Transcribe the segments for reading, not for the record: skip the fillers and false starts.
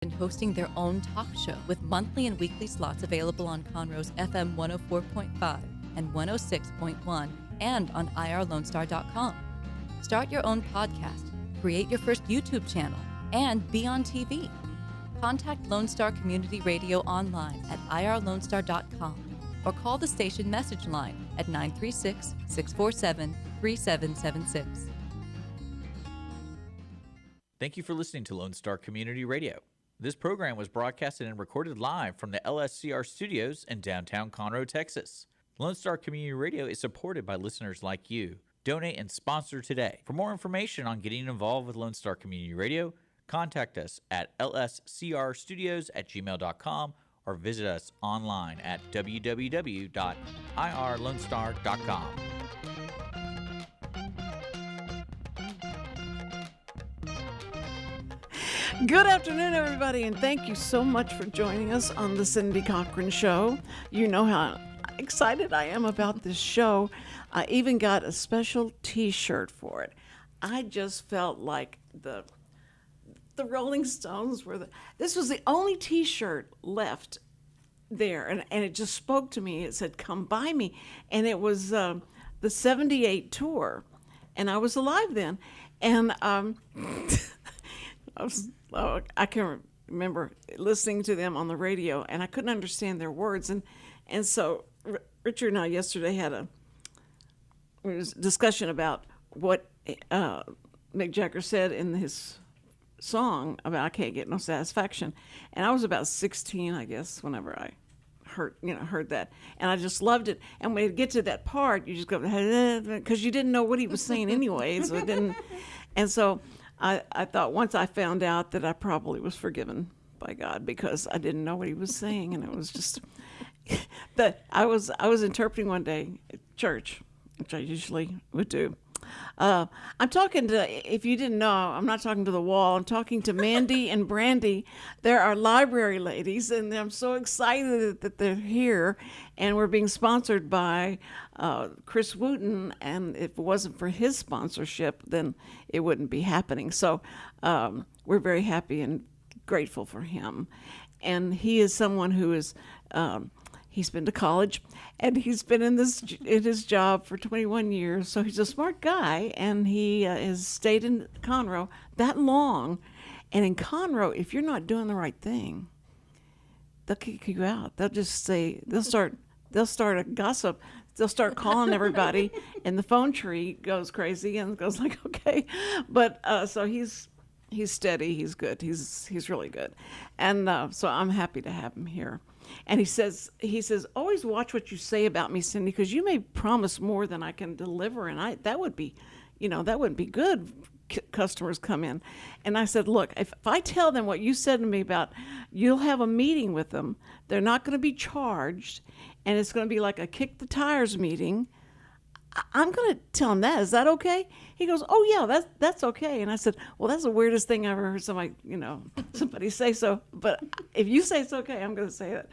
and hosting their own talk show with monthly and weekly slots available on Conroe's FM 104.5 and 106.1 and on irlonestar.com. Start your own podcast, create your first YouTube channel, and be on TV. Contact Lone Star Community Radio online at irlonestar.com or call the station message line at 936-647-3776. Thank you for listening to Lone Star Community Radio. This program was broadcasted and recorded live from the LSCR studios in downtown Conroe, Texas. Lone Star Community Radio is supported by listeners like you. Donate and sponsor today. For more information on getting involved with Lone Star Community Radio, contact us at lscrstudios@gmail.com or visit us online at www.irlonestar.com. Good afternoon, everybody, and thank you so much for joining us on the Cindy Cochran Show. You know how excited I am about this show. I even got a special T-shirt for it. I just felt like the Rolling Stones were this was the only T-shirt left there, and it just spoke to me. It said, "Come by me," and it was the '78 tour, and I was alive then, and I can remember listening to them on the radio, and I couldn't understand their words, and so Richard and I yesterday had a discussion about what Mick Jagger said in his song about "I can't get no satisfaction," and I was about 16, I guess, whenever I heard that, and I just loved it. And when you get to that part, you just go because you didn't know what he was saying anyway, so it didn't. And so I thought once I found out that I probably was forgiven by God because I didn't know what he was saying, and it was just that I was interpreting one day at church, which I usually would do. I'm talking to, if you didn't know, I'm not talking to the wall. I'm talking to Mandy and Brandy. They're our library ladies, and I'm so excited that they're here. And we're being sponsored by Chris Wootton, and if it wasn't for his sponsorship, then it wouldn't be happening. So we're very happy and grateful for him. And he is someone who is... he's been to college, and he's been in his job for 21 years. So he's a smart guy, and he has stayed in Conroe that long. And in Conroe, if you're not doing the right thing, they'll kick you out. They'll just say they'll start a gossip. They'll start calling everybody, and the phone tree goes crazy and goes like, okay. But so he's steady. He's good. He's really good, and so I'm happy to have him here. And he says, always watch what you say about me, Cindy, because you may promise more than I can deliver, and that would be good. Customers come in, and I said, look, if I tell them what you said to me about, you'll have a meeting with them. They're not going to be charged, and it's going to be like a kick the tires meeting. I'm going to tell him that. Is that okay? He goes, oh, yeah, that's okay. And I said, well, that's the weirdest thing I ever heard somebody say so. But if you say it's okay, I'm going to say it.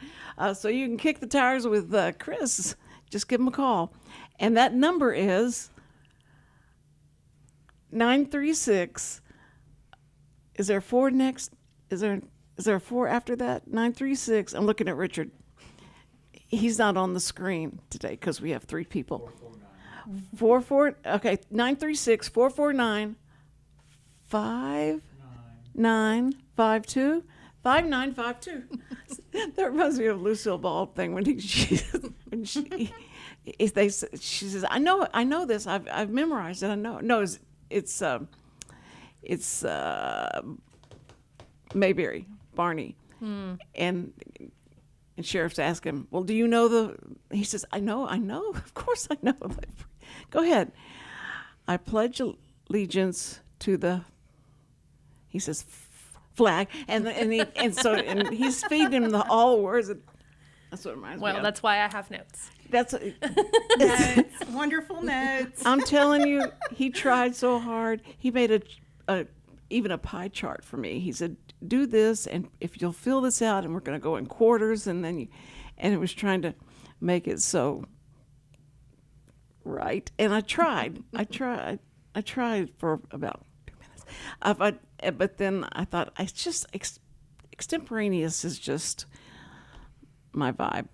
So you can kick the tires with Chris. Just give him a call. And that number is 936. Is there a 4 next? Is there a 4 after that? 936. I'm looking at Richard. He's not on the screen today because we have 3 people. 936-449-5952. 5952. That reminds me of Lucille Ball thing when she says, I know this. I've memorized it. I know. No, it's Mayberry, Barney, and sheriff's ask him, well, do you know he says, I know, of course I know. Go ahead. I pledge allegiance to he says, flag, and he's feeding him all the words. That's what it reminds me of. Well, that's why I have notes. Notes, wonderful notes. I'm telling you, he tried so hard. He made even a pie chart for me. He said, do this, and if you'll fill this out, and we're going to go in quarters, and it was trying to make it so right. And I tried for about 2 minutes. But then I thought, it's just extemporaneous is just my vibe.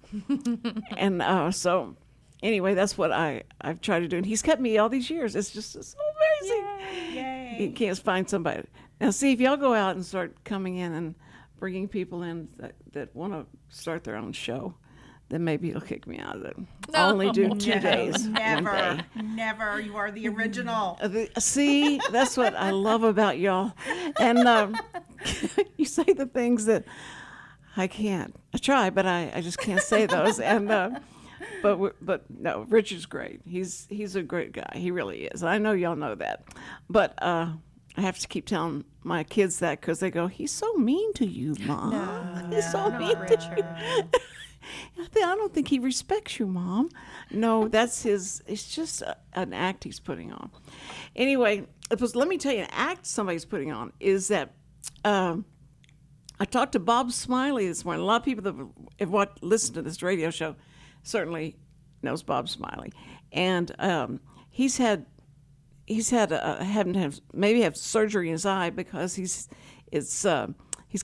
And so anyway, that's what I've tried to do. And he's kept me all these years. It's just so amazing. Yay. You can't find somebody. Now, see, if y'all go out and start coming in and bringing people in that want to start their own show, then maybe he'll kick me out of it. I'll only do 2 days. Never, 1 day. never. You are the original. See, that's what I love about y'all. And you say the things that I can't. I try, but I just can't say those. And but no, Richard's great. He's a great guy. He really is. I know y'all know that. But I have to keep telling my kids that because they go, he's so mean to you, Mom. He's so mean to you. I don't think he respects you, Mom. No, that's his. It's just an act he's putting on. Anyway, let me tell you, an act somebody's putting on is that I talked to Bob Smiley this morning. A lot of people that have listened to this radio show certainly knows Bob Smiley, and he's had maybe have surgery in his eye because he's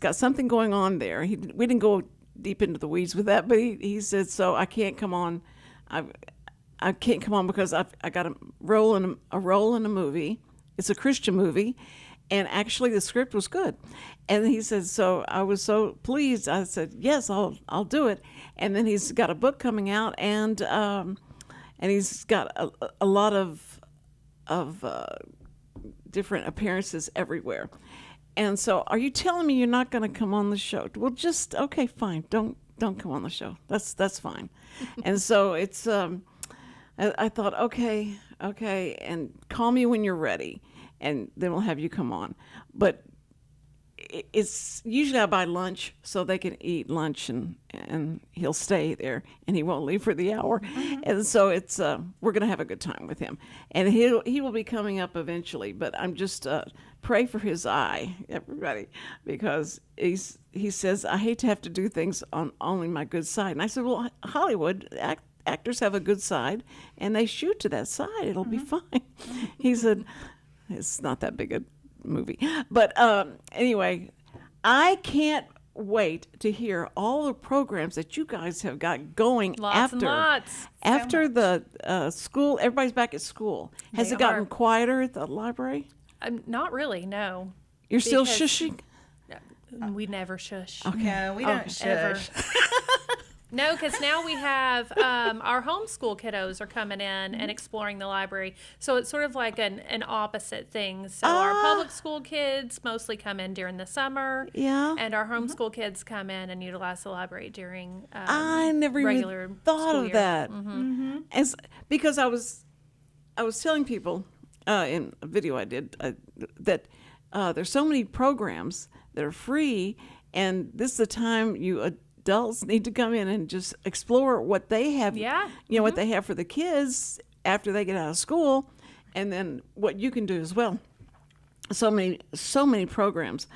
got something going on there. We didn't go deep into the weeds with that, but he said, so I can't come on. I can't come on because I got a role in a movie. It's a Christian movie, and actually the script was good. And he said, so I was so pleased. I said, yes, I'll do it. And then he's got a book coming out, and he's got a lot of different appearances everywhere. And so, are you telling me you're not going to come on the show? Well, just okay, fine. Don't come on the show. That's fine. And so it's. I thought, okay, and call me when you're ready, and then we'll have you come on. But it's usually I buy lunch so they can eat lunch, and he'll stay there and he won't leave for the hour. Mm-hmm. And so it's we're gonna have a good time with him, and he will be coming up eventually. But I'm just pray for his eye, everybody, because he says I hate to have to do things on only my good side. And I said, well, Hollywood actors have a good side and they shoot to that side. It'll be fine. He said it's not that big a movie, but anyway, I can't wait to hear all the programs that you guys have got going Lots after the school. Everybody's back at school. Has it gotten quieter at the library? Not really, no. You're still shushing? We never shush. Okay. No, we don't Ever. shush. No, because now we have our homeschool kiddos are coming in and exploring the library. So it's sort of like an opposite thing. So our public school kids mostly come in during the summer. Yeah. And our homeschool kids come in and utilize the library during I never regular even thought school of year. that. Mm-hmm. Because I was telling people in a video I did that there's so many programs that are free, and this is the time you adults need to come in and just explore what they have. Yeah. What they have for the kids after they get out of school, and then what you can do as well. So many programs,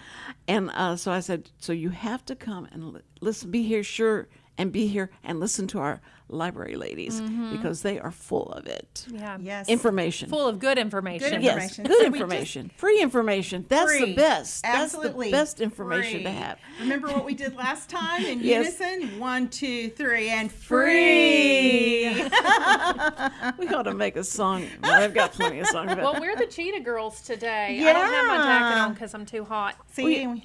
and so I said, so you have to come and listen, be here and listen to our library ladies because they are full of it. Yeah. Yes. Information. Full of good information. Yes, information. good So we information. Free information. That's Free. the best. Absolutely. That's the best information Free. to have. Remember what we did last time in Yes. unison? 1, 2, 3, and free. We ought to make a song. Well, I've got plenty of songs. But Well, we're the Cheetah Girls today. I don't have my jacket Yeah. on because I'm too hot. See,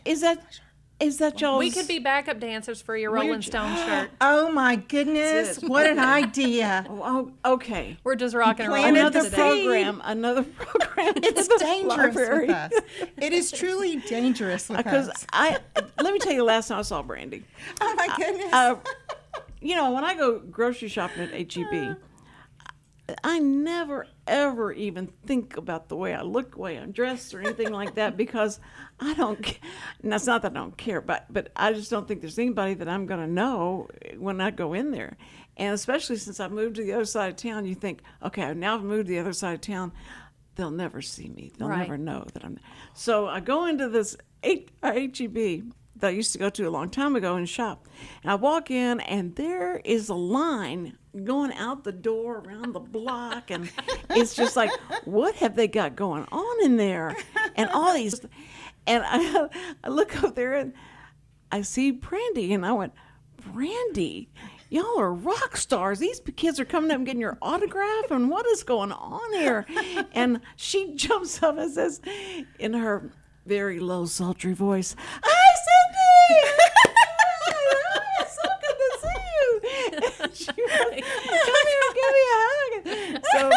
is that y'all's? We could be backup dancers for your Rolling Stone shirt. oh my goodness, That's it. what an idea. Oh, okay. We're just rocking and rolling Planted Another the today. seed. Another program. It's for the dangerous library. with us. It is truly dangerous with Because us. let me tell you, last time I saw Brandy. Oh my goodness. When I go grocery shopping at H-E-B, I never, ever even think about the way I look, the way I'm dressed, or anything like that because I don't. And that's not that I don't care, but I just don't think there's anybody that I'm going to know when I go in there. And especially since I moved to the other side of town, you think, okay, I've now moved to the other side of town. They'll never see me. They'll Right. never know that I'm. So I go into this H-E-B that I used to go to a long time ago and shop. And I walk in, and there is a line going out the door around the block, and it's just like, what have they got going on in there? And all these, and I look up there, and I see Brandy, and I went, Brandy, y'all are rock stars. These kids are coming up and getting your autograph, and what is going on here? And she jumps up and says, in her very low, sultry voice, "Hi, Cindy! Hi, so good to see you." And she was, "Come here, give me a hug."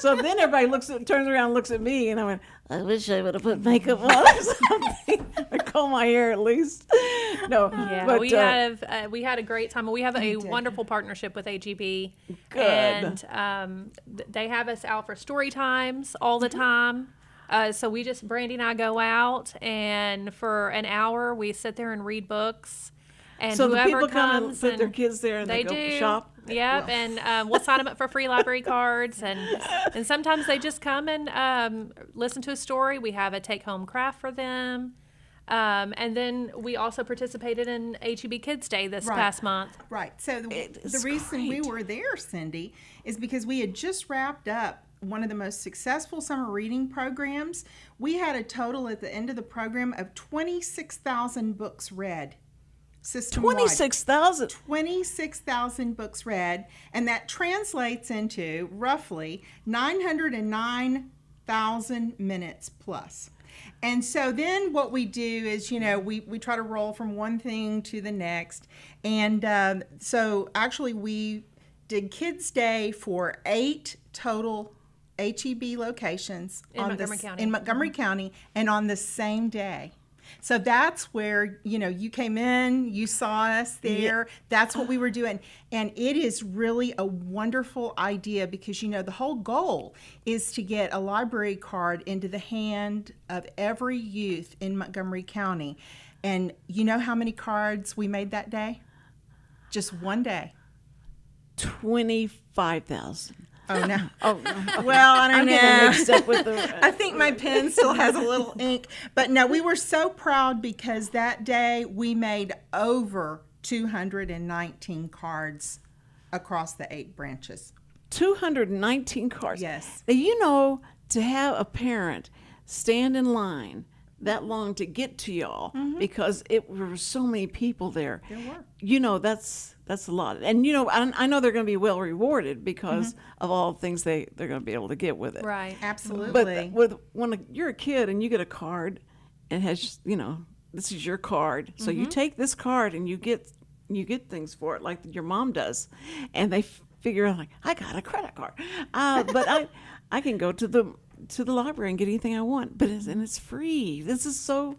So then everybody turns around and looks at me, and I went, I wish I would have put makeup on or something, or comb my hair at least. No, Yeah, but we had a great time. We have a wonderful partnership with AGB. Good. And they have us out for story times all the time. So Brandy and I go out, and for an hour we sit there and read books. And so the whoever people come and comes put their kids there, and they go do. shop. Yep, and we'll sign them up for free library cards, and sometimes they just come and listen to a story. We have a take-home craft for them, and then we also participated in HEB Kids Day this past month. Right. So the It's reason we great. were there, Cindy, is because we had just wrapped up one of the most successful summer reading programs. We had a total at the end of the program of 26,000 books read. System-wide. 26,000. 26,000 books read, and that translates into roughly 909,000 minutes plus. And so then what we do is, we try to roll from one thing to the next. And so actually we did Kids Day for 8 total HEB locations In Montgomery County. in Montgomery County, and on the same day. So that's where, you came in, you saw us there. Yeah. That's what we were doing. And it is really a wonderful idea because, the whole goal is to get a library card into the hand of every youth in Montgomery County. And you know how many cards we made that day? Just one day. 25,000. Oh, no. Oh, Well, I don't I'm know. getting mixed up with the. I think my pen still has a little ink. But no, we were so proud because that day we made over 219 cards across the 8 branches. 219 cards. Yes. Now, to have a parent stand in line that long to get to y'all because it were so many people there. There were. That's a lot. And I know they're going to be well rewarded because of all the things they're going to be able to get with it. Right. Absolutely. But when you're a kid and you get a card and has this is your card, so you take this card and you get things for it like your mom does, and they figure out like I got a credit card, but I can go to the library and get anything I want, but it's free. This is so,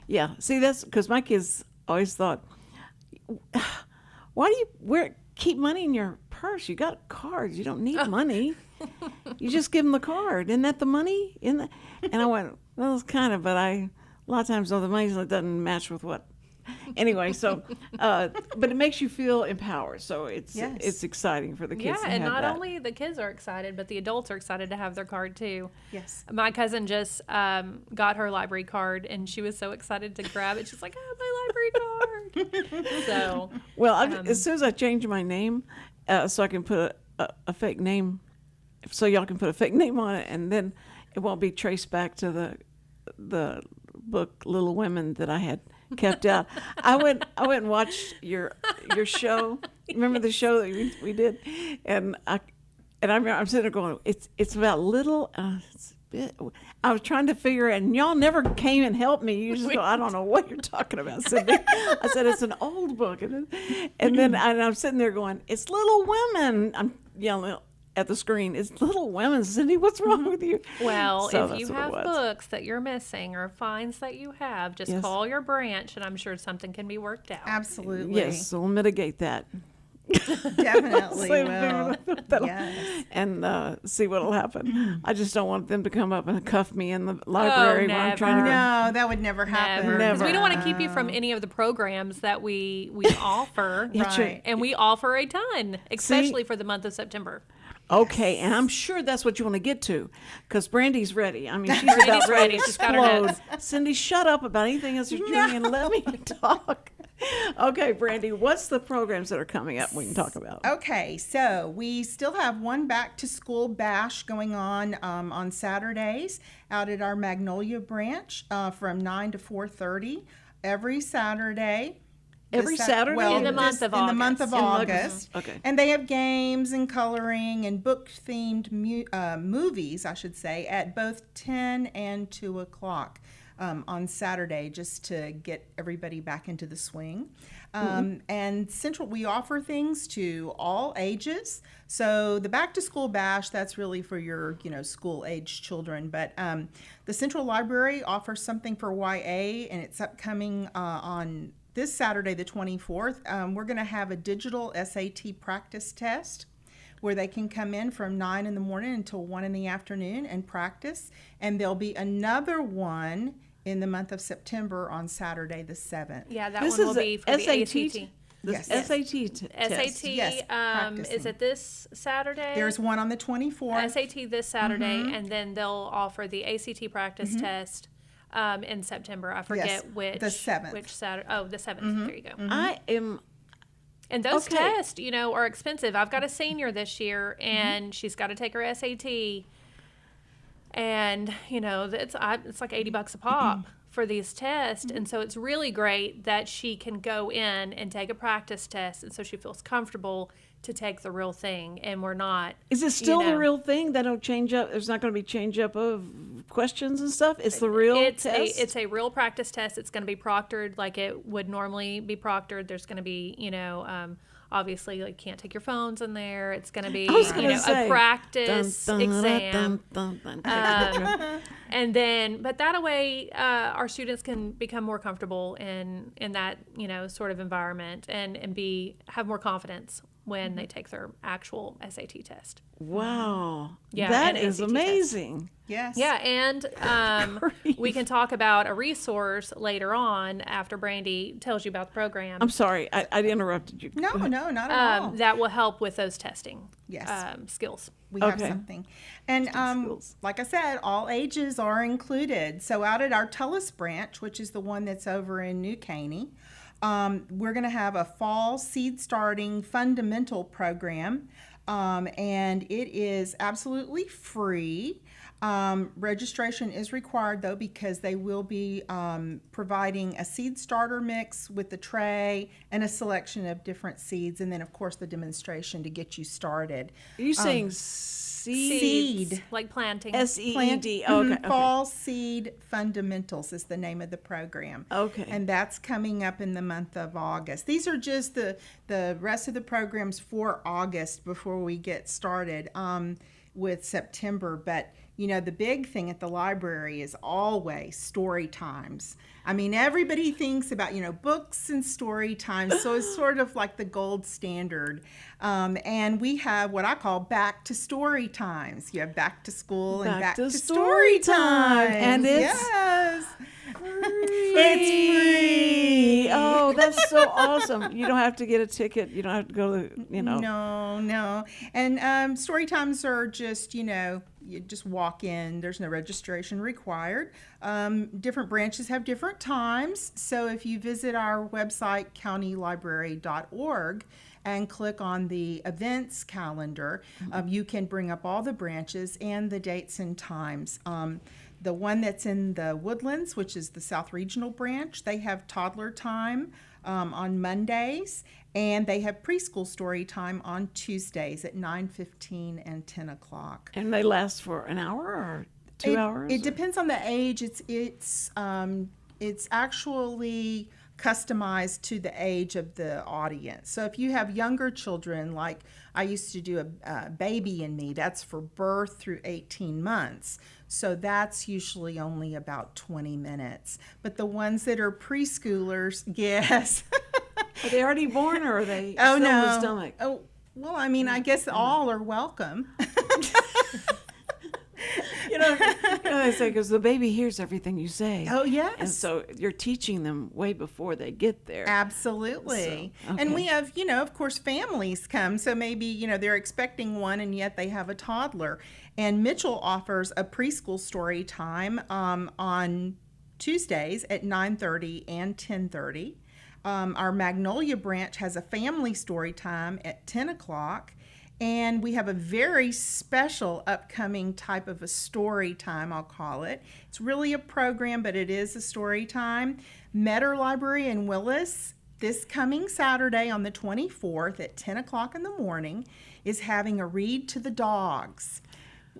yeah. See, that's because my kids always thought, why do you keep money in your purse? You got cards. You don't need money. You just give them the card. Isn't that the money? And I went, well, it's kind of, but a lot of times, the money doesn't match with what. Anyway, so, but it makes you feel empowered. So it's exciting for the kids to have and not that. only the kids are excited, but the adults are excited to have their card too. Yes. My cousin just got her library card, and she was so excited to grab it. She's like, "I have my library card." So, well, as soon as I change my name, so I can put a fake name, so y'all can put a fake name on it, and then it won't be traced back to the book Little Women that I had kept out. I went and watched your show. Remember the show that we did, and I remember I'm sitting there going, it's about little. I was trying to figure it, and y'all never came and helped me. You just go, I don't know what you're talking about, Cindy. I said it's an old book, and then I'm sitting there going, it's Little Women. I'm yelling at the screen, it's Little Women, Cindy. What's wrong with you? well, So if that's you what it have was. books that you're missing or finds that you have, just Yes. call your branch, and I'm sure something can be worked out. Absolutely. Yes, so we'll mitigate that. Definitely So will. that'll- Yes. and see what'll happen. I just don't want them to come up and cuff me in the library when I'm trying to. No, that would never happen. Never. 'Cause Never. we don't want to keep you from any of the programs that we offer. That's right. And we offer a ton, especially for the month of September. Okay, and I'm sure that's what you want to get to, because Brandy's ready. I mean, she's Brandy's about ready ready. to She's got her explode. notes. Cindy, shut up about anything else you're doing and let me talk. Okay, Brandy, what's the programs that are coming up we can talk about? Okay, so we still have one back to school bash going on Saturdays out at our Magnolia branch from 9 to 4:30. every Saturday. Every Saturday? Well, In the month of in the month of August. August. Okay. And they have games and coloring and book-themed movies, I should say, at both 10 and 2 o'clock on Saturday, just to get everybody back into the swing. And we offer things to all ages. So the Back to School Bash, that's really for your, school-age children. But the Central Library offers something for YA, and it's upcoming on this Saturday, the 24th. We're going to have a digital SAT practice test where they can come in from 9 in the morning until 1 in the afternoon and practice. And there'll be another one in the month of September on Saturday, the 7th. Yeah, that This one will is a be for the ACT. The Yes. SAT test. SAT, Yes, is practicing. it this Saturday? There's one on the 24th. SAT this Saturday, and then they'll offer the ACT practice test in September. I forget Yes, which. the 7th. Which Saturday? Oh, the 7th. There you go. I am. And those Okay. tests, are expensive. I've got a senior this year, and she's got to take her SAT. And, it's like $80 a pop for these tests. And so it's really great that she can go in and take a practice test. And so she feels comfortable to take the real thing. And we're not. Is it still the real thing? They don't change up? There's not going to be change up of questions and stuff? It's the real test? It's a real practice test. It's going to be proctored like it would normally be proctored. There's going to be, obviously, you can't take your phones in there. It's going to be, a practice exam. And then, but that way, our students can become more comfortable in that, sort of environment and have more confidence when they take their actual SAT test. Wow. Yeah, that and is ACT amazing. Yes. Yeah, and we can talk about a resource later on after Brandy tells you about the program. I'm sorry. I interrupted you. No, not at all. That will help with those testing Yes. skills. We have Okay. something. And skills. like I said, all ages are included. So out at our Tullis branch, which is the one that's over in New Caney, we're going to have a fall seed starting fundamental program. And it is absolutely free. Registration is required, though, because they will be providing a seed starter mix with the tray and a selection of different seeds, and then, of course, the demonstration to get you started. Are you saying seed? Seed. Like planting. SEED. Okay. Fall Seed Fundamentals is the name of the program. Okay. And that's coming up in the month of August. These are just the rest of the programs for August before we get started with September. But, the big thing at the library is always story times. I mean, everybody thinks about, books and story times. So it's sort of like the gold standard. And we have what I call back to story times. You have back to school and back to story time. And it's yes. It's free. Oh, that's so awesome. You don't have to get a ticket. You don't have to go to, No. And story times are just, you just walk in. There's no registration required. Different branches have different times. So if you visit our website, countylibrary.org, and click on the events calendar, you can bring up all the branches and the dates and times. The one that's in the Woodlands, which is the South Regional branch, they have toddler time on Mondays, and they have preschool story time on Tuesdays at 9:15 and 10 o'clock. And they last for an hour or 2 hours? It depends on the age. It's actually customized to the age of the audience. So if you have younger children, like I used to do a Baby and Me, that's for birth through 18 months. So that's usually only about 20 minutes. But the ones that are preschoolers, yes. Are they already born or are they Oh, still no. in the stomach? Oh, well, I mean, I guess all are welcome. They say, because the baby hears everything you say. Oh, yes. And so you're teaching them way before they get there. Absolutely. So, And okay. we have, of course, families come. So maybe, they're expecting one and yet they have a toddler. And Mitchell offers a preschool story time on Tuesdays at 9:30 and 10:30. Our Magnolia branch has a family story time at 10 o'clock. And we have a very special upcoming type of a story time, I'll call it. It's really a program, but it is a story time. Metter Library in Willis, this coming Saturday on the 24th at 10 o'clock in the morning, is having a read to the dogs,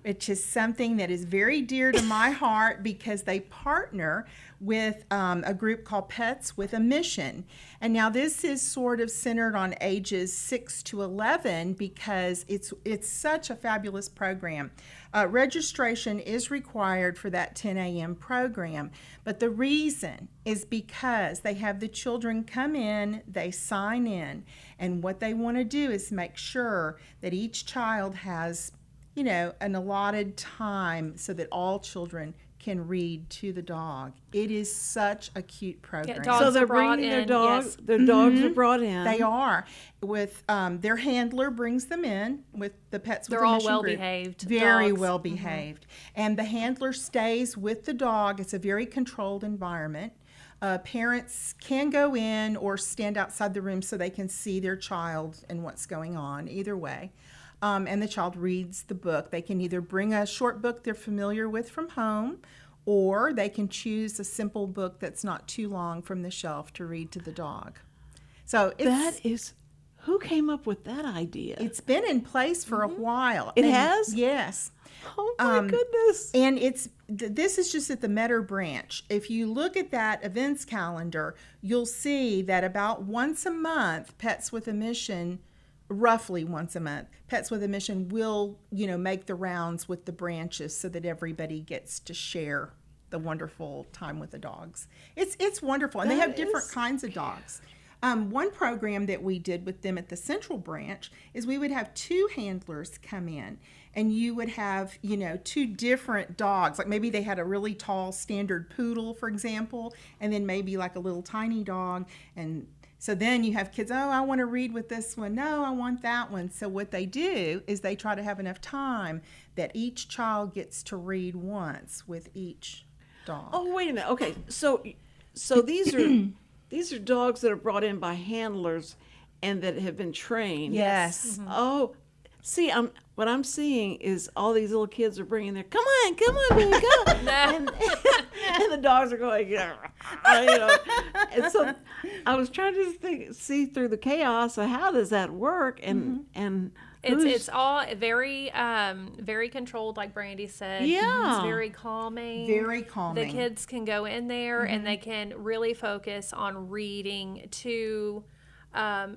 which is something that is very dear to my heart because they partner with a group called Pets with a Mission. And now this is sort of centered on ages 6 to 11 because it's such a fabulous program. Registration is required for that 10 a.m. program, but the reason is because they have the children come in, they sign in, and what they want to do is make sure that each child has an allotted time so that all children can read to the dog. It is such a cute program. Yeah, dogs So they're are brought bringing their in, dogs. yes. Their dogs are brought in. They are with their handler brings them in with the Pets with They're a all Mission group. well-behaved Very dogs. well behaved. And the handler stays with the dog. It's a very controlled environment. Parents can go in or stand outside the room so they can see their child and what's going on, either way. And the child reads the book. They can either bring a short book they're familiar with from home, or they can choose a simple book that's not too long from the shelf to read to the dog. So who came up with that idea? it's been in place for a while. It And has? Yes. Oh my goodness. And this is just at the Metter branch. If you look at that events calendar, you'll see that about once a month, Pets with a Mission, roughly once a month, Pets with a Mission will, make the rounds with the branches so that everybody gets to share the wonderful time with the dogs. It's wonderful. And they have different kinds of dogs. One program that we did with them at the Central Branch is we would have 2 handlers come in, and you would have, 2 different dogs. Like maybe they had a really tall standard poodle, for example, and then maybe like a little tiny dog. And so then you have kids, oh, I want to read with this one. No, I want that one. So what they do is they try to have enough time that each child gets to read once with each dog. Oh, wait a minute. Okay, so these are these are dogs that are brought in by handlers and that have been trained. Yes. Oh, see, what I'm seeing is all these little kids are bringing their come on, baby, come, and the dogs are going, yeah, And so I was trying to see through the chaos of how does that work, and It's all very very controlled, like Brandy said. Yeah. It's very calming. Very calming. The kids can go in there and they can really focus on reading to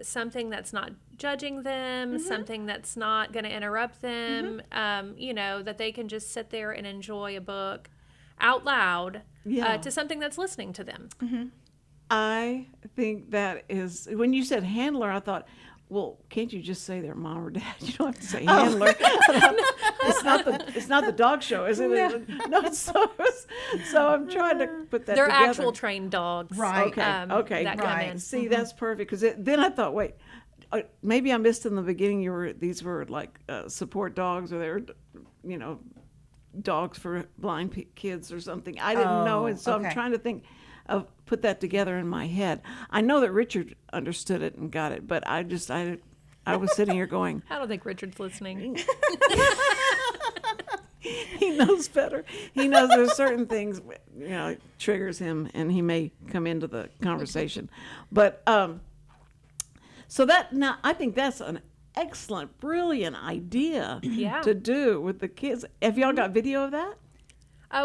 something that's not judging them, something that's not going to interrupt them. That they can just sit there and enjoy a book out loud to something that's listening to them. I think that is, when you said handler, I thought, well, can't you just say their mom or dad? You don't have to say handler. It's not the dog show, is it? No. So I'm trying to put that They're together. actual trained dogs. Right. Okay. That come in. See, that's perfect. Because then I thought, wait, maybe I missed in the beginning. These were like support dogs, or they were, dogs for blind kids or something. I didn't know, and so okay. I'm trying to think of put that together in my head. I know that Richard understood it and got it, but I was sitting here going, I don't think Richard's listening. he knows better. He knows there's certain things, triggers him, and he may come into the conversation. But so that now I think that's an excellent, brilliant idea to do with the kids. Have y'all got video of that?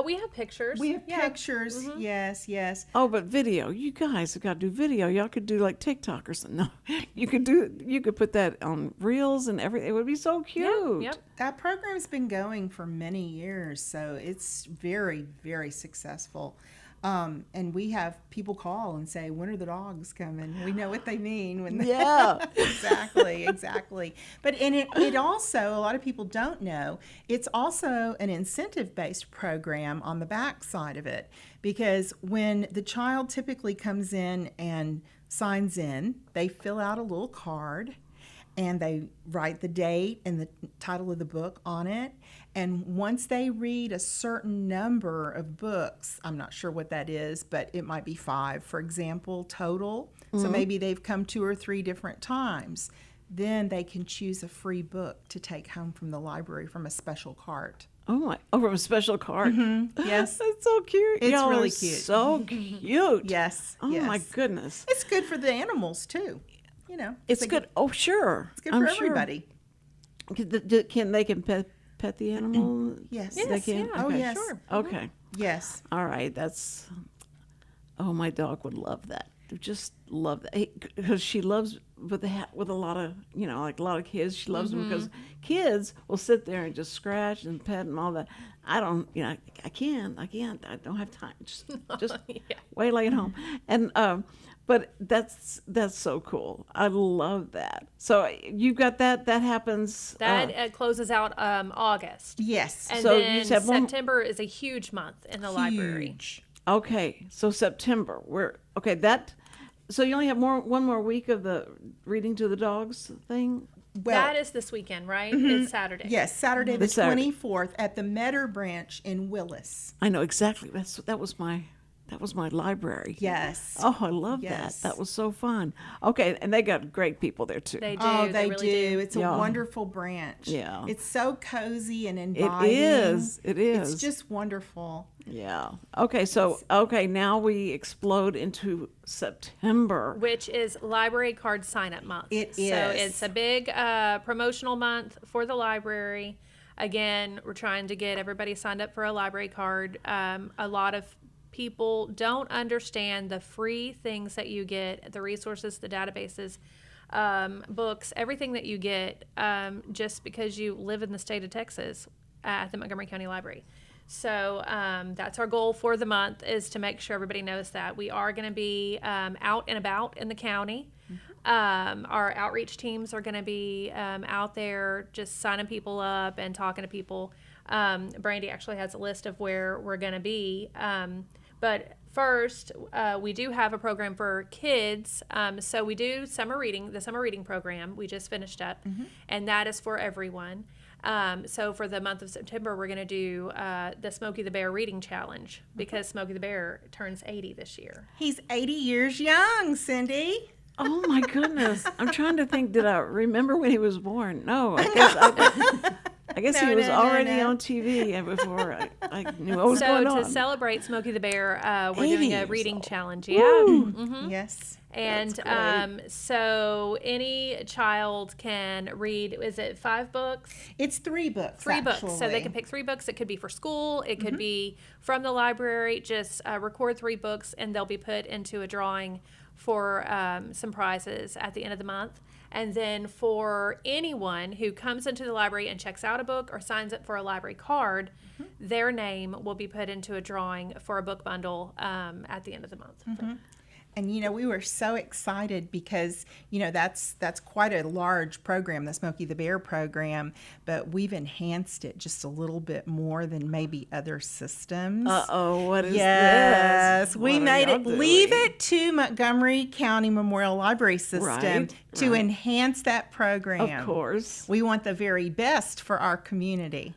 We have pictures. We have pictures. Yes. Oh, but video. You guys have got to do video. Y'all could do like TikTok or something. No, you could put that on Reels and everything. It would be so cute. Yep. That program's been going for many years, so it's very, very successful. And we have people call and say, when are the dogs coming? We know what they mean. Yeah. Exactly. But it also, a lot of people don't know, it's also an incentive-based program on the back side of it. Because when the child typically comes in and signs in, they fill out a little card, and they write the date and the title of the book on it. And once they read a certain number of books, I'm not sure what that is, but it might be 5, for example, total. So maybe they've come 2 or 3 different times. then they can choose a free book to take home from the library from a special cart. Oh my! Oh, from a special card. Yes. That's so cute. It's Y'all really are cute. So cute. Yes. Oh yes. my goodness. It's good for the animals too. You know. It's they good. get- Oh sure. It's good I'm for sure. everybody. They can pet the animal? Yes. They Yes, can? yeah. Oh, Okay. yes. Sure. Okay. Yes. All right. That's. Oh, my dog would love that. Just love that because she loves with a lot of like a lot of kids. She loves them because kids will sit there and just scratch and pet and all that. I don't. I can't. I don't have time. Just wait, lay at home. And but that's so cool. I love that. So you've got that. That happens. That closes out August. Yes. And So you then said September is a huge month in the library. Huge. Okay, so September. So you only have one more week of the reading to the dogs thing. Well, That is this weekend, right? It's Saturday. yes, Saturday the This Saturday. 24th at the Metter branch in Willis. I know exactly. That was my library. Yes. Oh, I love Yes. that. That was so fun. Okay, and they got great people there too. They do. Oh, they really do. It's a Yeah. wonderful branch. Yeah. It's so cozy and It inviting. is. It is. It's just wonderful. Yeah. Okay. So now we explode into September. Which is Library Card Sign Up Month. It So is. it's a big promotional month for the library. Again, we're trying to get everybody signed up for a library card. A lot of people don't understand the free things that you get, the resources, the databases, books, everything that you get just because you live in the state of Texas at the Montgomery County Library. So that's our goal for the month, is to make sure everybody knows that we are going to be out and about in the county. Our outreach teams are going to be out there just signing people up and talking to people. Brandy actually has a list of where we're going to be. But first, we do have a program for kids. So we do the summer reading program. We just finished up, and that is for everyone. So for the month of September, we're going to do the Smokey the Bear Reading Challenge because Smokey the Bear turns 80 this year. He's 80 years young, Cindy. Oh my goodness! I'm trying to think. Did I remember when he was born? No, I guess he was already on TV and before I knew what was going So on. to celebrate Smokey the Bear, we're 80 doing a years reading old. challenge. Yeah. Yes. And so any child can read, is it 5 books? It's 3 books. Three books. So they actually. can pick 3 books. It could be for school. It could be from the library. Just record 3 books and they'll be put into a drawing for some prizes at the end of the month. And then for anyone who comes into the library and checks out a book or signs up for a library card, their name will be put into a drawing for a book bundle at the end of the month. And we were so excited because that's quite a large program, the Smokey the Bear program, but we've enhanced it just a little bit more than maybe other systems. What is Yes, this? we What are made y'all it. doing? Leave it to Montgomery County Memorial Library System Right, to right. enhance that program. Of course. We want the very best for our community.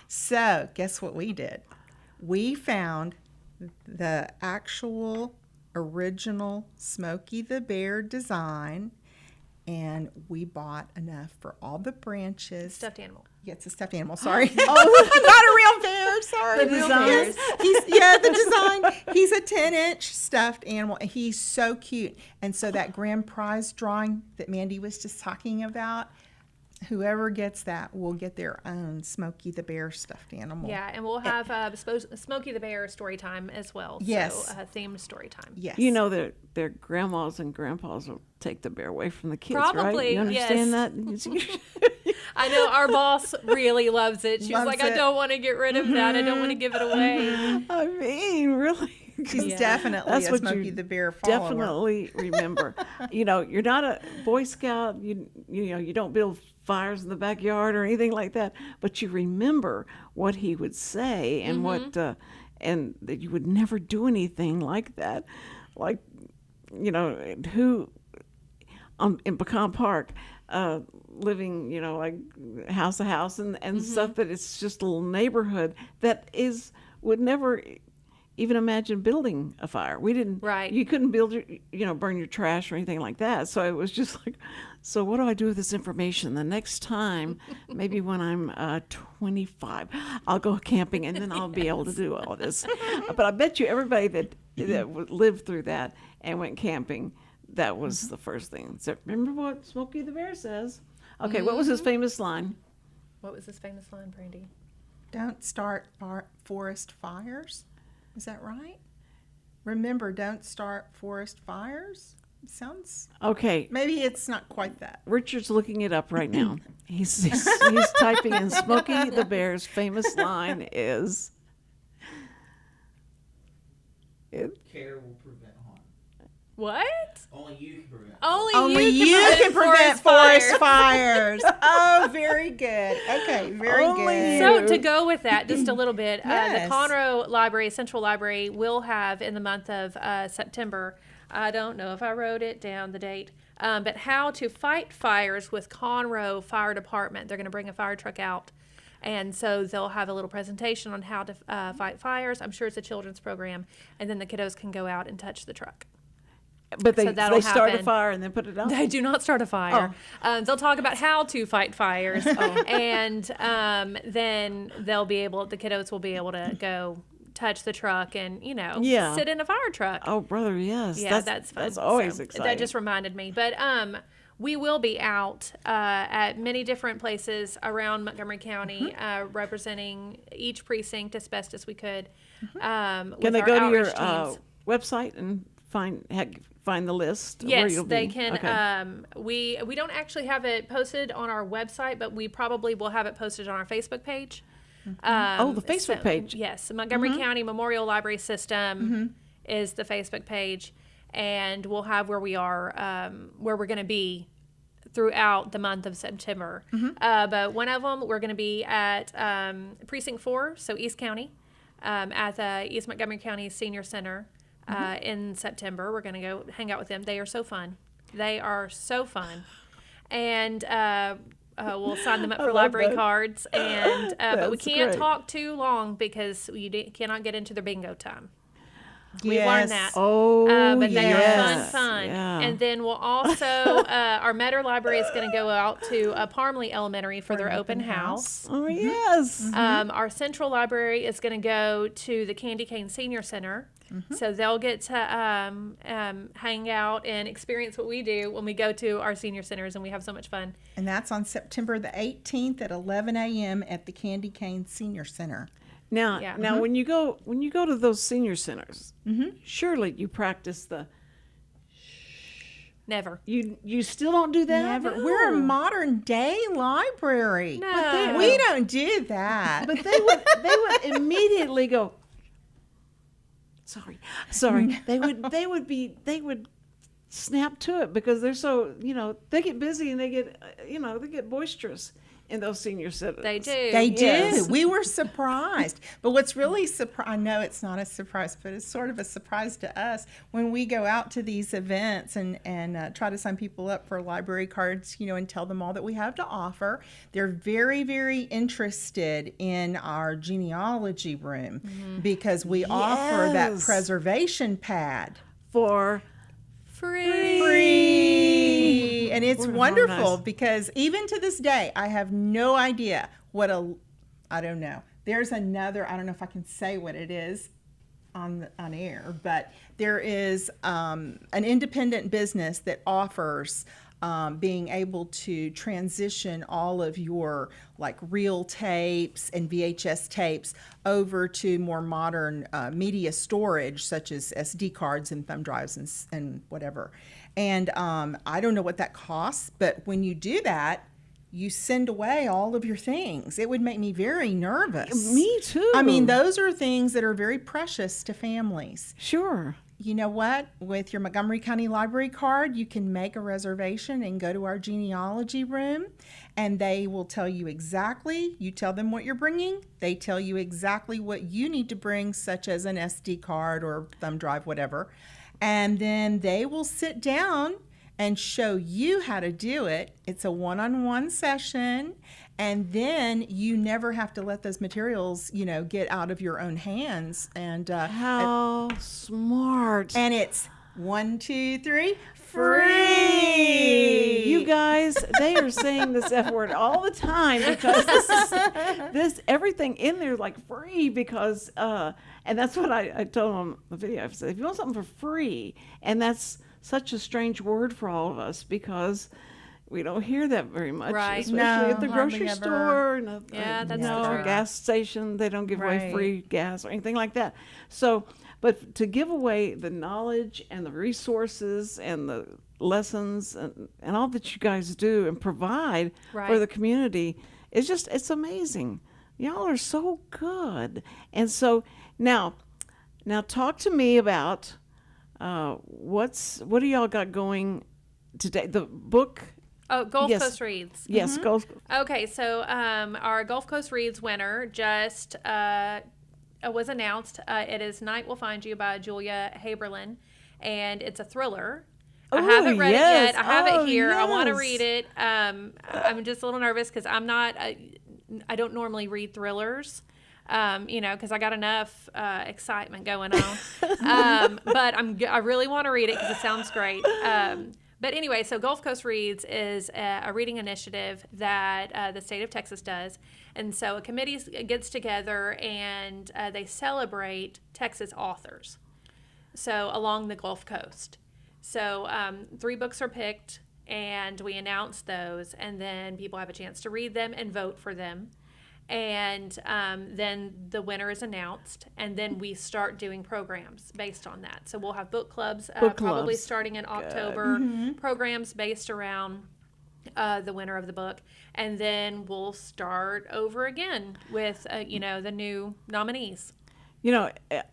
So, guess what we did? We found the actual original Smokey the Bear design, and we bought enough for all the branches. Stuffed animal. Yeah, it's a stuffed animal. Sorry, not a real bear. Sorry, The design. Yes, the design. He's a 10-inch stuffed animal, and he's so cute. And so that grand prize drawing that Mandy was just talking about, whoever gets that will get their own Smokey the Bear stuffed animal. Yeah, and we'll have Smokey the Bear story time as well. Yes. So themed story time. Yes. Their grandmas and grandpas will take the bear away from the kids, right? Probably, You understand yes. that? I know our boss really loves it. She's Loves like, I it. don't want to get rid of that. I don't want to give it away. I mean, really. She's definitely That's a what Smokey you the Bear follower. definitely remember. You're not a Boy Scout. You don't build fires in the backyard or anything like that. But you remember what he would say and what, and that you would never do anything like that. Like, who in Pecan Park, living, like house to house and stuff. That it's just a little neighborhood that would never even imagine building a fire. We didn't. Right. You couldn't build burn your trash or anything like that. So it was just like, so what do I do with this information? The next time, maybe when I'm 25, I'll go camping and then I'll be able to do all this. But I bet you everybody that lived through that and went camping, that was the first thing. So remember what Smokey the Bear says. Okay, what was his famous line? What was his famous line, Brandy? Don't start forest fires. Is that right? Remember, don't start forest fires. Sounds. Okay, Maybe it's not quite that. Richard's looking it up right now. He's typing in Smokey the Bear's famous line is. Care will prevent harm. What? Only you can prevent. Only You can prevent forest fires. Oh, very good. Okay, very Only good. So to go with that, just a little bit, the Yes. Conroe Library, Central Library, will have in the month of September, I don't know if I wrote it down, the date, but how to fight fires with Conroe Fire Department. They're going to bring a fire truck out. And so they'll have a little presentation on how to fight fires. I'm sure it's a children's program. And then the kiddos can go out and touch the truck. But they So that'll start a happen. fire and then put it out. They do not start a fire. They'll talk about how to fight fires, and then the kiddos will be able to go touch the truck and Yeah. sit in a fire truck. Oh, brother, yes. Yeah, that's fun. That's always So exciting. That just reminded me. But we will be out at many different places around Montgomery County, representing each precinct as best as we could. Can they go to your website and find the list? of where Yes, you'll they be? can. Okay. We don't actually have it posted on our website, but we probably will have it posted on our Facebook page. The Facebook page. Yes, Montgomery County Memorial Library System is the Facebook page, and we'll have where we are, where we're going to be throughout the month of September. But one of them, we're going to be at Precinct 4, so East County, at the East Montgomery County Senior Center. In September, we're going to go hang out with them. They are so fun. And we'll sign them up for library that. cards. And but we That's can't great. talk too long because you cannot get into their bingo time. We've Yes. learned that. Oh, But they yes. are fun. Yeah. And then we'll also, our Metter Library is going to go out to Parmley Elementary for their open house. Oh, yes. Our Central Library is going to go to the Candy Cane Senior Center. So they'll get to hang out and experience what we do when we go to our senior centers, and we have so much fun. And that's on September the 18th at 11 a.m. at the Candy Cane Senior Center. Now, Yeah. when you go to those senior centers, surely you practice the. Never. You still don't do that. Never. We're a modern day library. No. We don't do that. But they would immediately go. Sorry. They would snap to it because they're so they get busy and they get boisterous in those senior centers. They do. They do. Yes. We were surprised. But what's really I know it's not a surprise, but it's sort of a surprise to us when we go out to these events and try to sign people up for library cards, and tell them all that we have to offer. They're very, very interested in our genealogy room because we offer that Yes. preservation pad. For Free. And it's Oh, wonderful nice. because even to this day, I have no idea I don't know. There's another, I don't know if I can say what it is on air, but there is an independent business that offers being able to transition all of your like reel tapes and VHS tapes over to more modern media storage such as SD cards and thumb drives and whatever. And I don't know what that costs, but when you do that, you send away all of your things. It would make me very nervous. Me too. I mean, those are things that are very precious to families. Sure. You know what? With your Montgomery County Library card, you can make a reservation and go to our genealogy room, and they will tell you exactly. You tell them what you're bringing. They tell you exactly what you need to bring, such as an SD card or thumb drive, whatever. And then they will sit down and show you how to do it. It's a one-on-one session, and then you never have to let those materials, get out of your own hands. And How smart. and it's 1, 2, 3, free. You guys, they are saying this F word all the time because this everything in there is like free because and that's what I told them on the video. I said, if you want something for free, and that's such a strange word for all of us because we don't hear that very much, Right. especially No, at the hardly grocery ever. store. Yeah, that's no true. gas station. They don't give away Right. free gas or anything like that. So, but to give away the knowledge and the resources and the lessons and all that you guys do and provide for Right. the community, it's amazing. Y'all are so good. And so now talk to me about what do y'all got going today? The book. Oh, Gulf Yes. Coast Reads. Yes, go. Okay, so our Gulf Coast Reads winner just was announced. It is Night Will Find You by Julia Haberlin, and it's a thriller. I Oh, haven't read yes. it yet. I have Oh, it here. I want to yes. read it. I'm just a little nervous because I'm not. I don't normally read thrillers. Because I got enough excitement going on. But I really want to read it because it sounds great. But anyway, so Gulf Coast Reads is a reading initiative that the state of Texas does. And so a committee gets together and they celebrate Texas authors. So along the Gulf Coast. So 3 books are picked and we announce those, and then people have a chance to read them and vote for them. And then the winner is announced, and then we start doing programs based on that. So we'll have book clubs, probably clubs. starting in October, programs based around the winner of the book, and then we'll start over again with the new nominees.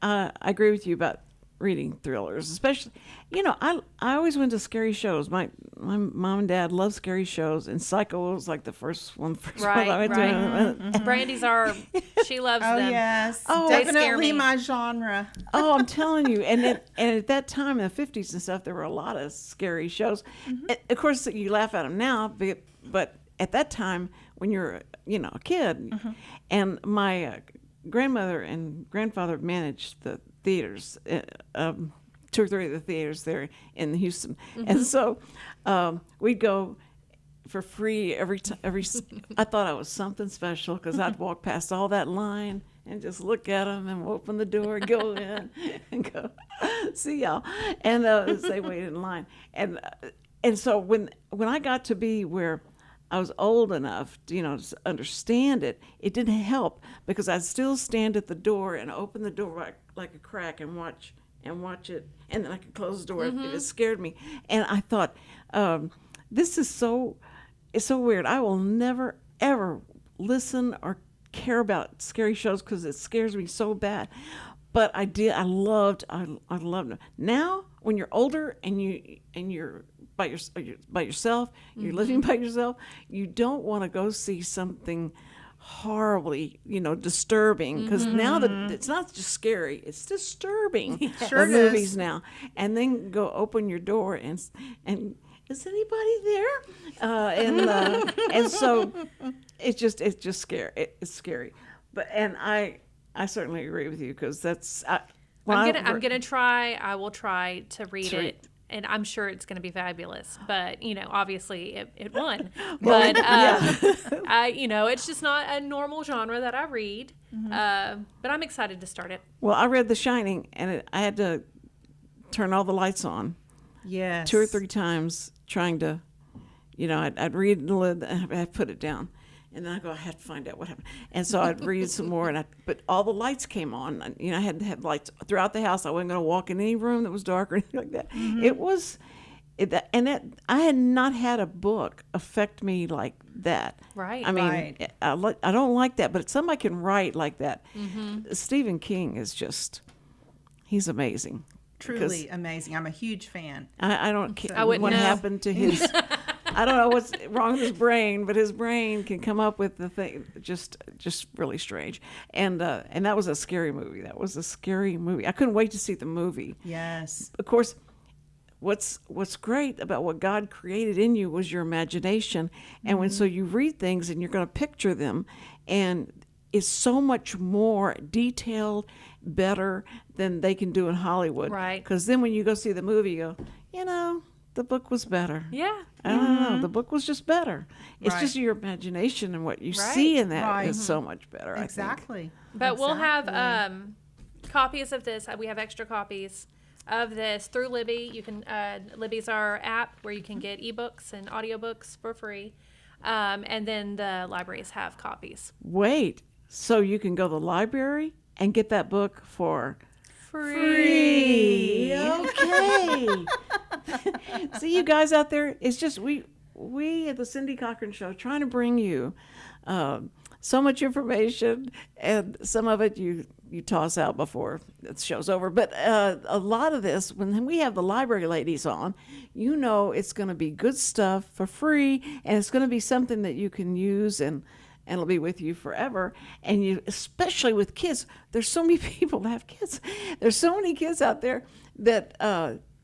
I agree with you about reading thrillers, especially. I always went to scary shows. My mom and dad love scary shows, and Psycho was like the first one Right, I went right. to. Brandy's she loves Oh, them. yes. Oh, they scare Definitely me. my genre. Oh, I'm telling you. And at that time in the 50s and stuff, there were a lot of scary shows. Of course, you laugh at them now, but at that time, when you're, a kid, and my grandmother and grandfather managed the theaters, 2 or 3 of the theaters there in Houston. And so we'd go for free every time. I thought I was something special because I'd walk past all that line and just look at them and open the door and go in and go, see y'all, and say wait in line. And so when I got to be where I was old enough, to understand it, it didn't help because I'd still stand at the door and open the door like a crack and watch it, and then I could close the door if it scared me. And I thought, it's so weird. I will never ever listen or care about scary shows because it scares me so bad. But I did. I loved them. Now, when you're older and you're by yourself, you're living by yourself, you don't want to go see something horribly, disturbing, because now that it's not just scary, it's disturbing. Sure the it is. movies now, and then go open your door and is anybody there? And so it's just scary. It's scary, and I certainly agree with you because that's. I'm gonna try. I will try to read it. And I'm sure it's going to be fabulous, but obviously it won. But it's just not a normal genre that I read. But I'm excited to start it. Well, I read The Shining, and I had to turn all the lights on Yes. 2 or 3 times, trying to, I'd read and I'd put it down, and then I go, I had to find out what happened, and so I'd read some more, but all the lights came on. I had to have lights throughout the house. I wasn't going to walk in any room that was dark or anything like that. It was, I had not had a book affect me like that. Right. I mean, Right. I don't like that, but if somebody can write like that, Stephen King is just, he's amazing. Truly amazing. I'm a huge fan. I don't care I wouldn't what know. happened to his. I don't know what's wrong with his brain, but his brain can come up with the thing just really strange. And that was a scary movie. I couldn't wait to see the movie. Yes. Of course, what's great about what God created in you was your imagination. And when so you read things and you're going to picture them, and it's so much more detailed, better than they can do in Hollywood. Right. Because then when you go see the movie, you go, the book was better. Yeah. I don't know. The book was just better. It's Right. just your imagination and what you see in that Right. is so much better. Exactly. But we'll have Exactly. copies of this. We have extra copies of this through Libby. You can Libby's our app where you can get ebooks and audiobooks for free. And then the libraries have copies. Wait, so you can go to the library and get that book for Free. Okay. See, you guys out there, it's just we at the Cindy Cochran Show trying to bring you so much information, and some of it you toss out before the show's over. But a lot of this, when we have the library ladies on, it's going to be good stuff for free, and it's going to be something that you can use and it'll be with you forever. And you, especially with kids, there's so many people that have kids. There's so many kids out there that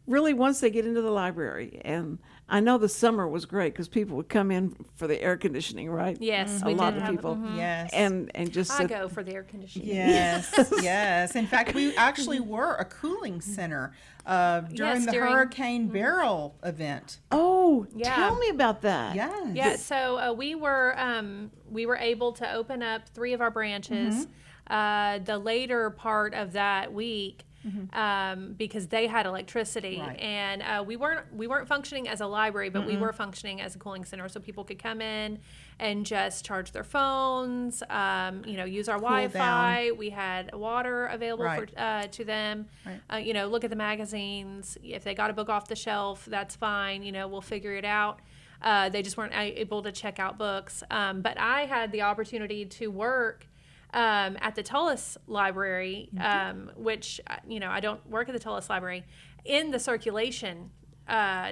really, once they get into the library, and I know the summer was great because people would come in for the air conditioning, right? Yes, a we lot did of have- people. Yes. And just I sit- go for the air conditioning. Yes, yes. In fact, we actually were a cooling center during Yes, the during- Hurricane Barrel event. Oh, Yeah. tell me about that. Yes. Yeah, so we were able to open up 3 of our branches the later part of that week because they had electricity, Right. and we weren't functioning as a library, but we were functioning as a cooling center, so people could come in and just charge their phones, use our Wi-Fi. We had water available Right. to them. Right. Look at the magazines. If they got a book off the shelf, that's fine. We'll figure it out. They just weren't able to check out books. But I had the opportunity to work at the Tullis Library, which, I don't work at the Tullis Library, in the circulation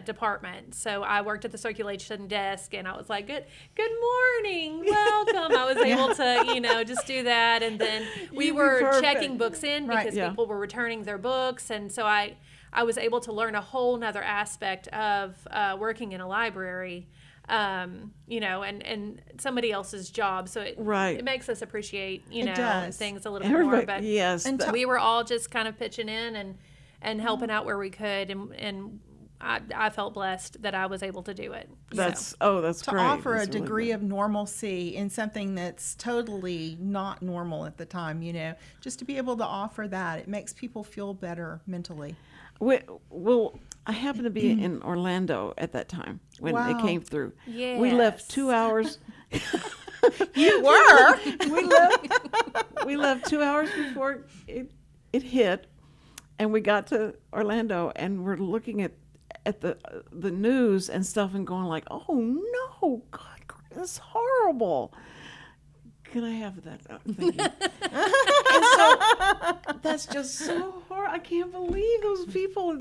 department. So I worked at the circulation desk, and I was like, good morning, welcome. I was able to, just do that. And then we You'd be were perfect. checking books in Right. because Yeah. people were returning their books. And so I was able to learn a whole nother aspect of working in a library, and somebody else's job. So Right. it makes us appreciate, does. things a little bit more. Everybody, But yes. And that- we were all just kind of pitching in and helping out where we could. And I felt blessed that I was able to do it. that's To great. offer a That's really degree good. of normalcy in something that's totally not normal at the time, just to be able to offer that, it makes people feel better mentally. Well, I happened to be in Orlando at that time when it Wow. came through. We Yes. left 2 hours. You were? We left 2 hours before it hit, and we got to Orlando, and we're looking at the news and stuff, and going like, "Oh no, God, that's horrible." Can I have that? Thank you. And so that's just so hard. I can't believe those people.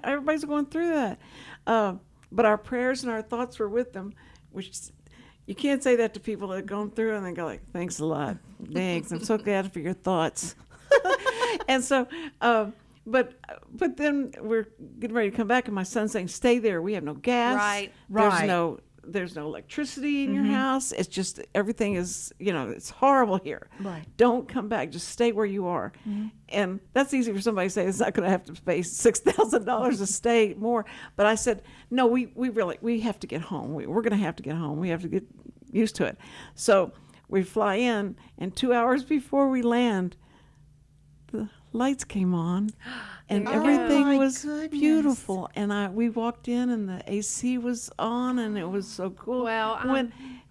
Everybody's going through that. But our prayers and our thoughts were with them, which you can't say that to people that have gone through and they go like, "Thanks a lot. Thanks. I'm so glad for your thoughts." And so, but then we're getting ready to come back, and my son's saying, "Stay there. We have no gas. Right. Right. There's no electricity in your house. It's just everything is, it's horrible here. Right. Don't come back. Just stay where you are." And that's easy for somebody to say. It's not going to have to pay $6,000 to stay more. But I said, no, we have to get home. We're going to have to get home. We have to get used to it. So we fly in, and 2 hours before we land, the lights came on, and There you go. everything Oh, my was goodness. beautiful. And we walked in, and the AC was on, and it was so cool. Well,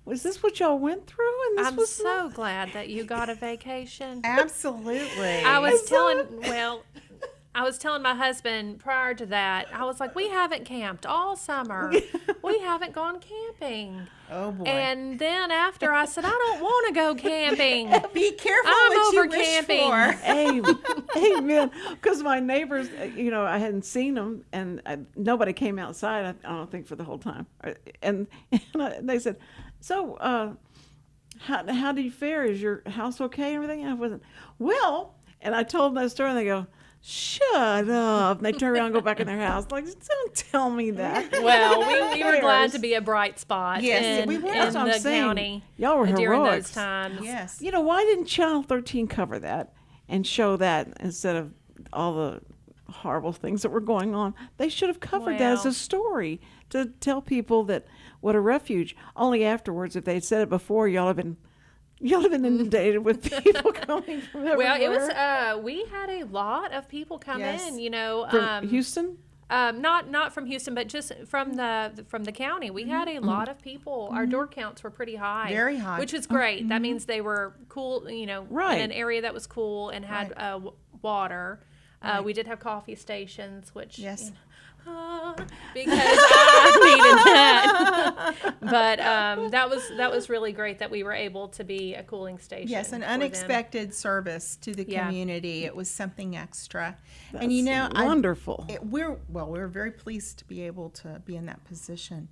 Was this what y'all went through? And this I'm was so glad that you got a vacation. Absolutely. I was telling my husband prior to that, I was like, we haven't camped all summer. We haven't gone camping. Oh, boy. And then after I said, I don't want to go camping. Be careful I'm what you over wish camping. for. Amen. Because my neighbors, I hadn't seen them, and nobody came outside. I don't think for the whole time. And they said, "So, how do you fare? Is your house okay and everything?" And I wasn't. Well, and I told them that story, and they go, shut up. And they turn around and go back in their house. Like, don't tell me that. Well, we were glad to be a bright spot Yes, in, we were. in That's what I'm the saying. county Y'all were during those heroics. times. Yes. You know, why didn't Channel 13 cover that and show that instead of all the horrible things that were going on? They should have covered that as Well. a story to tell people that what a refuge. Only afterwards, if they'd said it before, y'all have been inundated with people coming from everywhere. Well, it was. We had a lot of people come Yes. in. You know, from Houston. not from Houston, but just from the county. We had a lot of people. Our door counts were pretty high, Very high. which is great. That means they were cool. You know, Right. in an area that was cool and had water. We did have coffee stations, which Yes. you know, because I needed that. But that was really great that we were able to be a cooling station. Yes, an for them. unexpected service to the Yeah. community. It was something extra. That's and you know, wonderful. we're very pleased to be able to be in that position.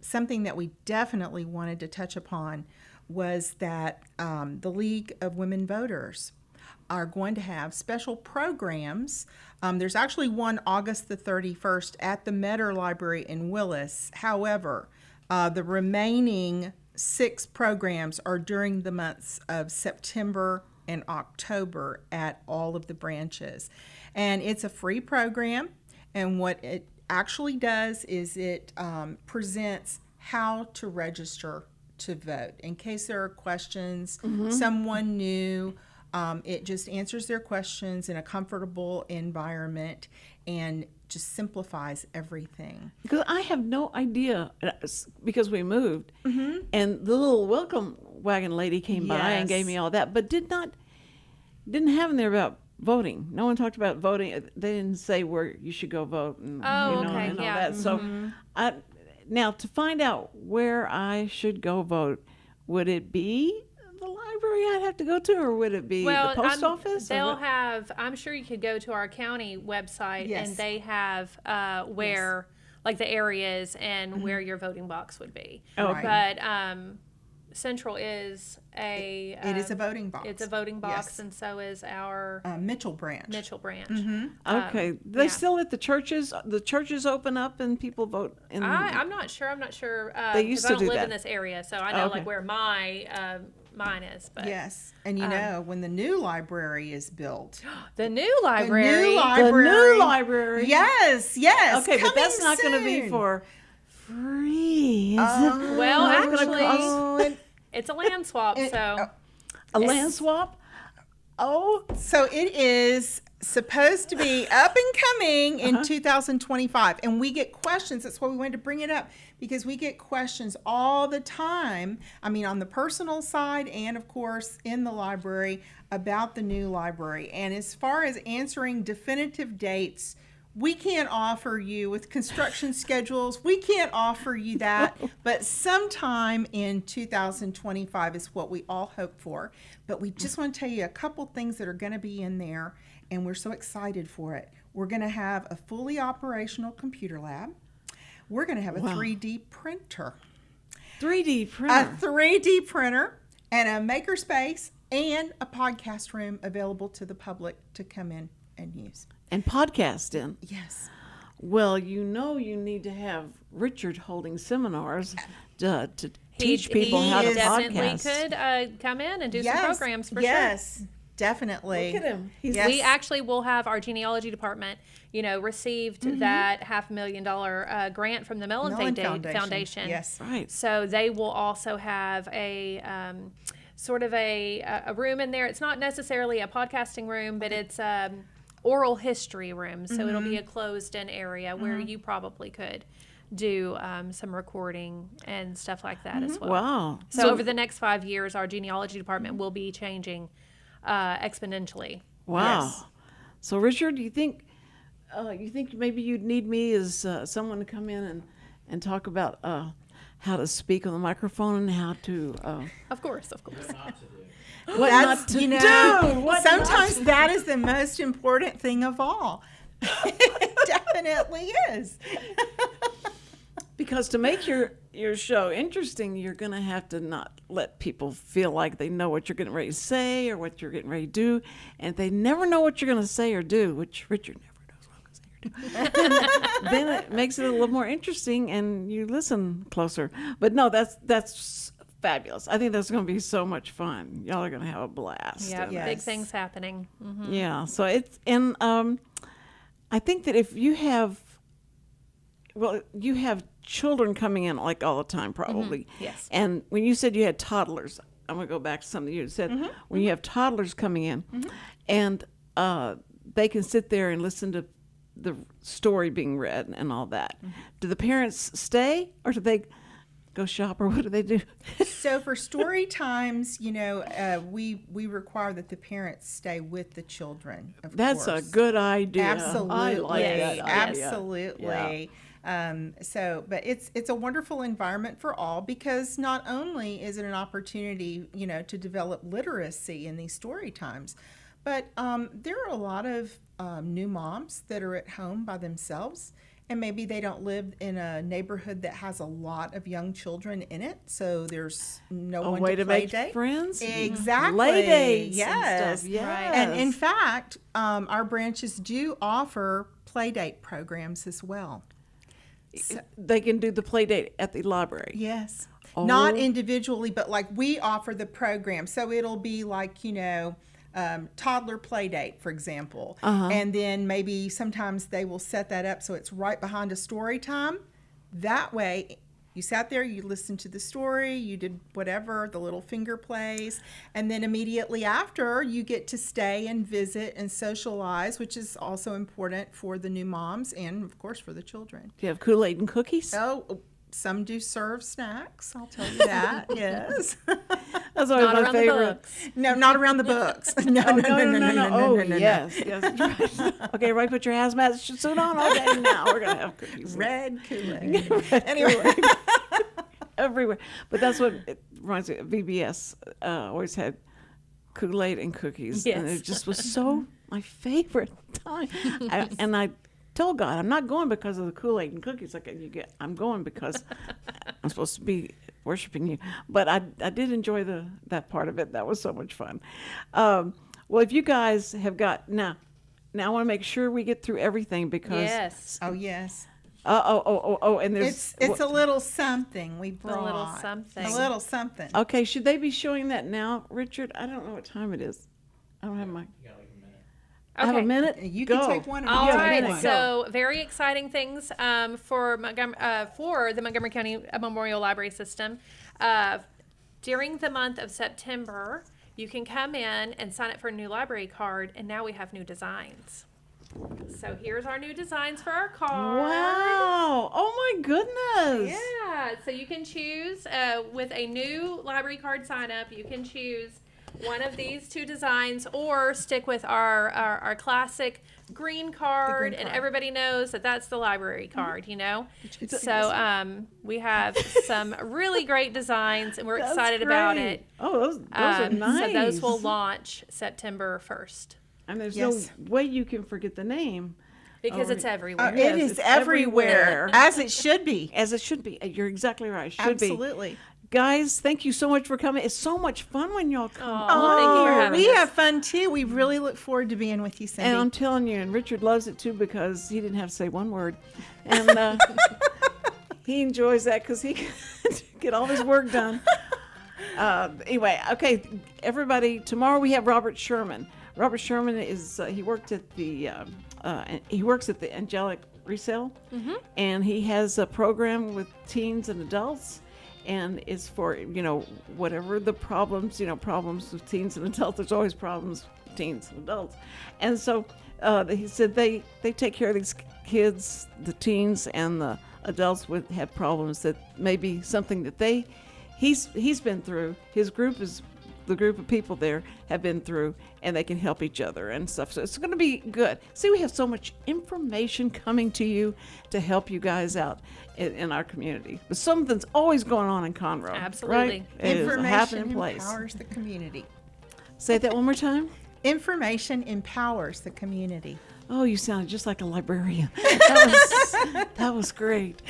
Something that we definitely wanted to touch upon was that the League of Women Voters are going to have special programs. There's actually one August the 31st at the Metter Library in Willis. However, the remaining 6 programs are during the months of September and October at all of the branches. And it's a free program. And what it actually does is it presents how to register to vote. In case there are questions, someone new, it just answers their questions in a comfortable environment and just simplifies everything. Because I have no idea, because we moved, and the little welcome wagon lady came by and gave me all that, but didn't have in there about voting. No one talked about voting. They didn't say where you should go vote and, okay, and all yeah. that. So now to find out where I should go vote, would it be the library I'd have to go to, or would it be the post office? or They'll what? have. I'm sure you could go to our county website, Yes. and they have where, like the areas and where your voting box would be. Okay. But Central is a. It is a voting box. It's a voting box, Yes. and so is our Mitchell branch. Mitchell branch. Okay, they yeah. still at the churches. The churches open up and people vote. In I'm not sure. I'm not sure. They used 'cause to I don't do live that. in this area, so I know Okay. like where my mine is. But Yes. And you know, when the new library is built, the new library. the new the new library. Yes, yes. Okay, but that's not going to be soon. for free. Is it? Well, It's gonna actually, cost Oh, and it's a land swap, so. a land swap. Oh, so it is supposed to be up and coming in 2025, and we get questions. That's why we wanted to bring it up, because we get questions all the time. I mean, on the personal side and of course in the library about the new library. And as far as answering definitive dates, we can't offer you with construction schedules. We can't offer you that, but sometime in 2025 is what we all hope for. But we just want to tell you a couple things that are going to be in there, and we're so excited for it. We're going to have a fully operational computer lab. We're going to have a 3D printer. 3D A printer. 3D printer and a makerspace and a podcast room available to the public to come in and use. And podcast in. Yes. Well, you need to have Richard holding seminars to teach people he how to definitely podcast. could come in and do some programs for sure. Yes, definitely. Look at him. He's Yes. We actually will have our genealogy department, received that $500,000 grant from the Mellon Foundation. Yes. Right. So they will also have a sort of a room in there. It's not necessarily a podcasting room, but it's oral history room. So it'll be a closed-in area where you probably could do some recording and stuff like that as well. Wow. So over the next 5 years, our genealogy department will be changing exponentially. Wow. Yes. So, Richard, you think maybe you'd need me as someone to come in and talk about how to speak on the microphone and how to Of course. what not to do. What not sometimes to- that is the most important thing of all. It definitely is. because to make your show interesting, you're going to have to not let people feel like they know what you're getting ready to say or what you're getting ready to do. And if they never know what you're going to say or do, which Richard never knows what I'm going to say or do, then it makes it a little more interesting and you listen closer. But no, that's fabulous. I think that's going to be so much fun. Y'all are going to have a blast. Yeah, And big Yes. things happening. Mm-hmm. yeah, so it's, and I think that if you have, you have children coming in like all the time, probably. Yes. And when you said you had toddlers, I'm going to go back to something you said. When you have toddlers coming in and they can sit there and listen to the story being read and all that, do the parents stay or do they go shop or what do they do? So for story times, we require that the parents stay with the children. Of That's course. a good idea. Absolutely, I like that idea. absolutely. But it's a wonderful environment for all because not only is it an opportunity, to develop literacy in these story times, but there are a lot of new moms that are at home by themselves. And maybe they don't live in a neighborhood that has a lot of young children in it, so there's no one way to to play make date. friends. Exactly. Play dates Yes. and stuff. Yes. Right. And in fact, our branches do offer play date programs as well. They can do the play date at the library. Yes. Oh. Not individually, but like we offer the program. So it'll be like, toddler play date, for example. And then maybe sometimes they will set that up so it's right behind a story time. That way, you sat there, you listened to the story, you did whatever, the little finger plays, and then immediately after, you get to stay and visit and socialize, which is also important for the new moms and, of course, for the children. Do you have Kool-Aid and cookies? Oh, some do serve snacks, I'll tell you that, yes. That's always Not my around the favorite. books. No, not around the books. No. Oh, yes. Right. Okay, everybody put your hazmat suit on. Okay, now we're going to have cookies. Red Kool-Aid. Anyway. Everywhere. But that's what it reminds me of. VBS always had Kool-Aid and cookies. And Yes. it just was so my favorite time. And I told God, I'm not going because of the Kool-Aid and cookies like you get. I'm going because I'm supposed to be worshiping you. But I did enjoy that part of it. That was so much fun. Well, if you guys have got now I want to make sure we get through everything because Yes. Oh, yes. and there's It's a little something we brought. little something. A little something. okay. Should they be showing that now, Richard? I don't know what time it is. I don't have my. I have a Okay. minute. You Go. can take one. All Yeah, right, minute. so very exciting things for the Montgomery County Memorial Library System. During the month of September, you can come in and sign up for a new library card, and now we have new designs. So here's our new designs for our card. Wow! Oh my goodness! Yeah, so you can choose with a new library card sign up, you can choose one of these two designs or stick with our classic green card, and card. everybody knows that that's the library card, So we have some really great designs and we're That's excited about great. it. Oh, those are nice. So those will launch September 1st And there's Yes. no way you can forget the name. because it's everywhere. Yes, It is it's everywhere, everywhere. as it should be. As it should be. You're exactly right. Should be. Absolutely. Guys, thank you so much for coming. It's so much fun when y'all come. Aw, thank you for having we us. have fun too. We really look forward to being with you, Cindy. And I'm telling you, and Richard loves it too because he didn't have to say one word. And he enjoys that because he can get all his work done. Anyway, okay, everybody, tomorrow we have Robert Sherman. Robert Sherman is, he works at the Angelic Resale, and he has a program with teens and adults. And it's for, whatever the problems, problems with teens and adults. There's always problems with teens and adults. And so he said they take care of these kids, the teens and the adults would have problems that maybe something that he's been through. His group is the group of people there have been through, and they can help each other and stuff. So it's going to be good. See, we have so much information coming to you to help you guys out in our community. But something's always going on in Conroe. Absolutely. Right? It is a Information happening place. empowers the community. Say that one more time. Information empowers the community. Oh, you sounded just like a librarian. That was great.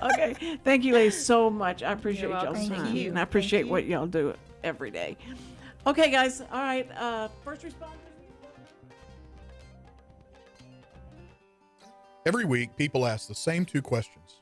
Okay. Thank you, ladies, so much. I appreciate y'all's welcome. time. Thank you. And I appreciate what y'all do every day. Okay, guys. All right. First responders. Every week, people ask the same two questions.